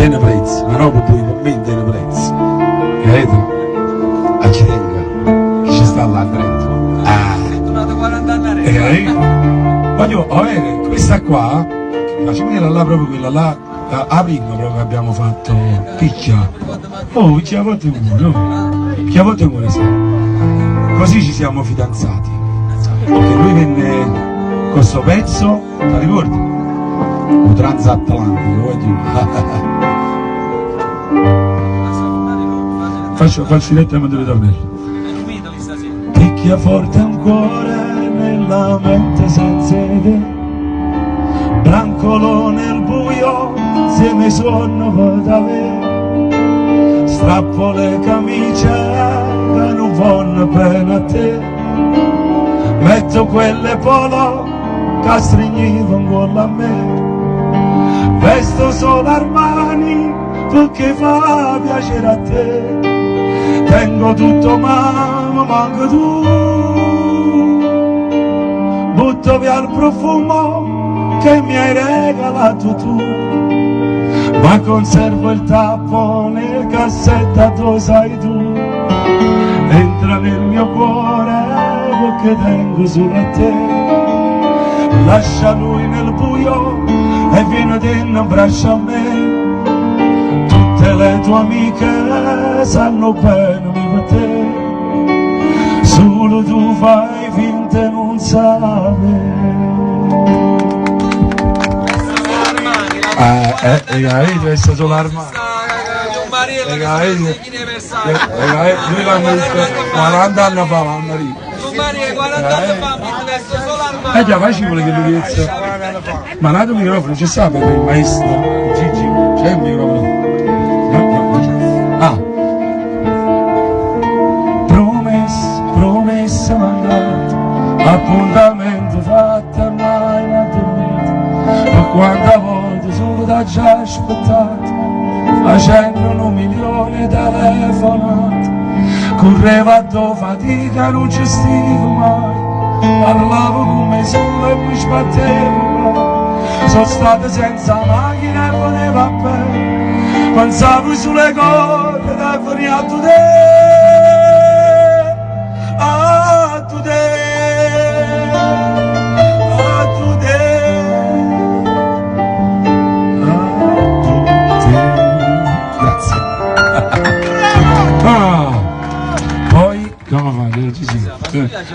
tiene prezzo, ma no pubblicamente tiene prezzo. Capito? A ci tenga, chi ci sta là dentro. Voglio avere questa qua, facciamo vedere là proprio quella là, la prima proprio che abbiamo fatto, picchia. Oh, chi a volte muore, no? Chi a volte muore sempre. Così ci siamo fidanzati. Perché lui venne con questo pezzo, ti ricordi? Un transatlantico, vuoi dire? Faccio diretta ma deve tornare. Picchia forte un cuore nella mente senza idee, brancolo nel buio, se mi suono vado a vedere, strappo le camicie che non vanno bene a te, metto quelle polo che strignivano con a me, vesto solo Armani perché fa piacere a te, tengo tutto ma manco tu, butto via il profumo che mi hai regalato tu, ma conservo il tappo nel cassetto, sai tu, entra nel mio cuore perché tengo solo a te, lascia lui nel buio e vieni dentro in braccio a me, tutte le tue amiche sanno bene per te, solo tu fai finta e non sai. Questa solo Armani. Lui l'hanno visto 40 anni fa, Maria. 40 anni fa mi vesto solo Armani. Già facci quello che lui dice. Ma nato il microfono, c'è sta per il maestro Gigi, c'è il microfono. Promessa mandata, appuntamento fatto mai mantenuto, ma quante volte solo da già aspettato, facendo 1 milione di telefonate, correva a fatica, non ci stivo mai, parlavo come solo e mi sbattevo, sono stato senza macchina e voleva bene, pensavo sulle cose da fuori a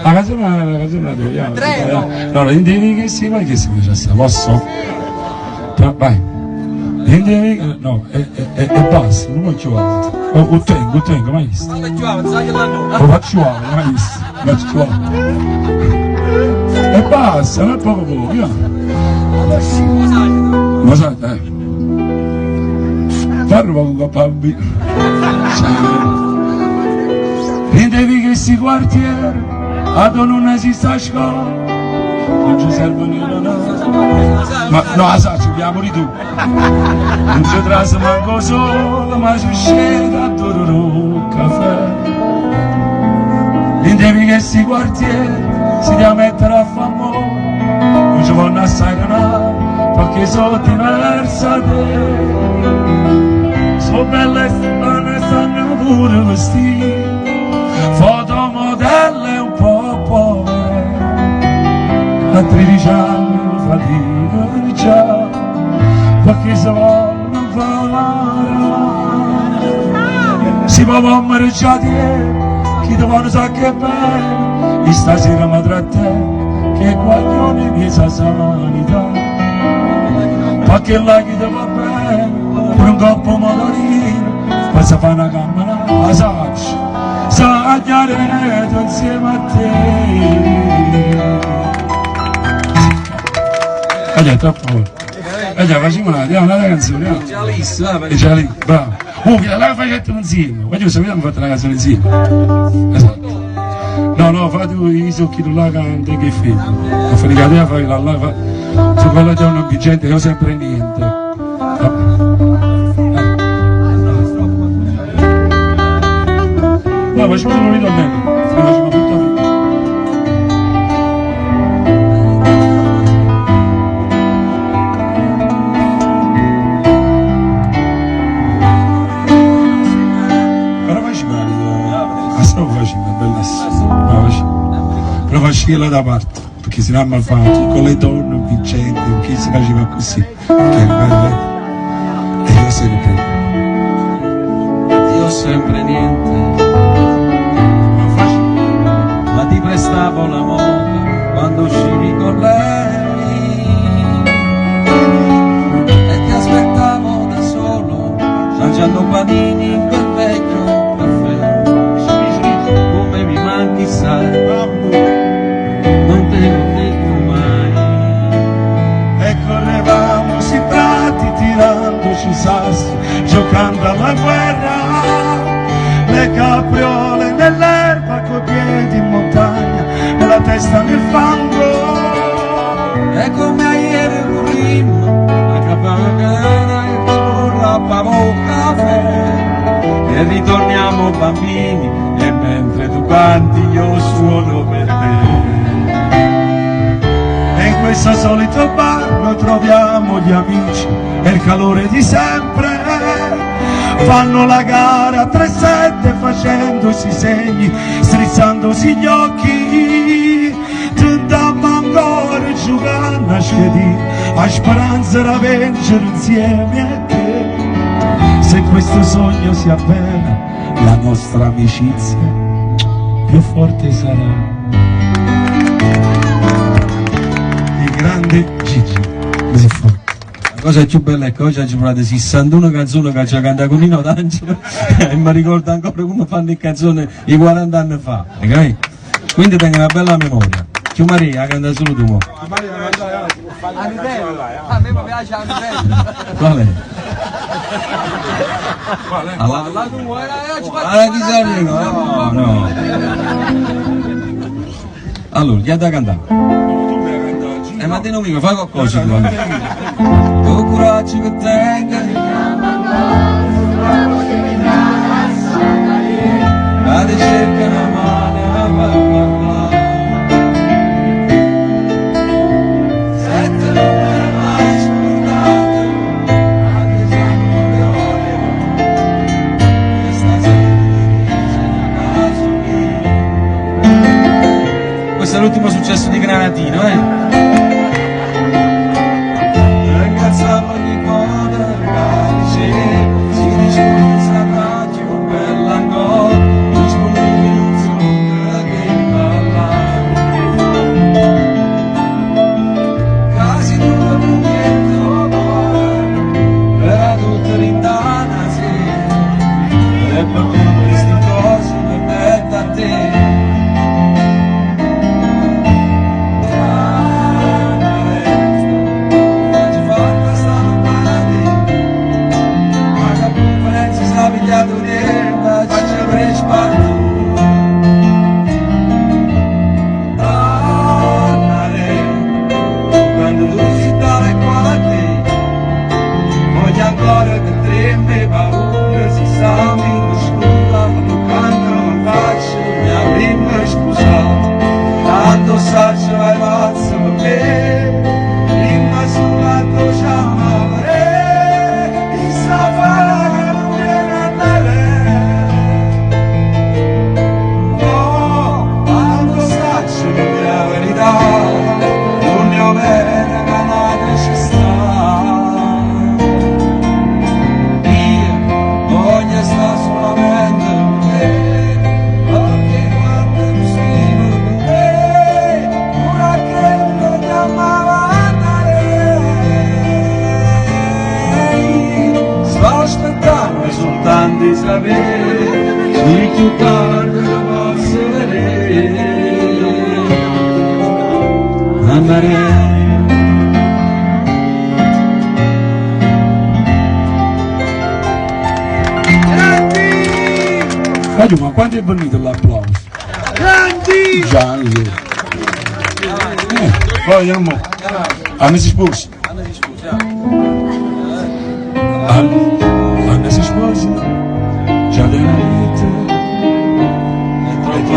la canzone allora, intendi che si vai che si facesse, posso? Vai, intendi no, e basta, non faccio altro. O tengo, mai visto? Lo faccio altro, mai visto? Faccio altro. E basta, non è poco, via. Ma sai, parlo poco con bambino. Intendevi che si quartiere, a non esiste a scuola, non ci serve niente. Ma no, sa, ci abbiamo di tu. Non ci trasa manco solo, ma ci scende a dororo caffè. Intendevi che si quartiere, si deve mettere a famore, non ci vanno assai canare, perché sono diverse da te. Sono belle e strane, stanno pure vestiti, fotomodelle un po' povere, a 13 anni fatica già, perché si vogliono fare, si può mangiare chi devono sa che bene, e stasera mi tratta che guaglione di sa sanità, perché là chi ti va bene, per un coppo motorino, poi si fa una camera, la saccia, sagnare insieme a te. Allora, troppo. Allora, facciamo una canzone. È già lì, bravo. Che la facciamo insieme. Voglio sapere che fate la canzone insieme. Esatto. No, fate i succhi di là che figlio. La fricata fai la là, su quella già una vigente, io sempre niente. No, facciamo un ritornello, facciamo tutto lì. non faceva da parte, perché si era malfatto, con le donne vincenti, chi si faceva così, che belle, e io sempre, io sempre niente, ma ti prestavo la moto quando uscivi con lei e ti aspettavo da solo, mangiando panini in quel vecchio caffè. Come mi manchi sai, non te lo dico mai. e correvamo sui prati tirandoci sassi, giocando alla guerra, le capriole nell'erba coi piedi in montagna e la testa nel fango. E come ieri prima, la campana e la pavo caffè, e ritorniamo bambini, e mentre tu canti io suono per te. E in questo solito bar noi troviamo gli amici e il calore di sempre. Fanno la gara a 3-7 facendosi segni, strizzandosi gli occhi. Tendiamo ancora giocando a schedì, a speranza da vincere insieme a te. Se questo sogno si avvera, la nostra amicizia più forte sarà. Il grande Gigi, così forte. La cosa più bella è che oggi ci provate 61 canzoni che ci canta con Nino D'Angelo e mi ricordo ancora come fanno le canzoni i 40 anni fa, ok? Quindi tengo una bella memoria. Ciao Maria, canta solo tu. A me mi piace a Qual è? Alla chi sa no, no. Allora, chi ha da cantare? Ma te non mi fai qualcosa tu. Con coraggio che tenga la ti cerca una mano a parlare. Sette non me ne mai scordato, anche se non le ore, e stasera mio. Questo è l'ultimo successo di Granatino, Ragazza di moda, si discorsa a radio, bella ancora, disponibile un sogno che balla. Quasi tutto un niente per tutta l'indana, sì, e per tutte queste cose per me da te. Quando tu si dà qua da te, voglio ancora che trembe paura, si sa mi scusa, quando non faccio mia prima sposata, tanto saccio vai pazzo per me, prima sulla tua chiamare, chissà farà che non viene andare. Quando saccio la verità, non ne ho bene canale ci sta. Io voglio sta solamente con te, perché quando tu scrivo con te, ora che non ti amava andare. Sto aspettando soltanto di sapere se più tardi lo posso vedere. Andare. Ma quando è venuto l'applauso? Grandi! Gianni! Poi andiamo a Messi Sposi. Anna si sposa già della vita e troppo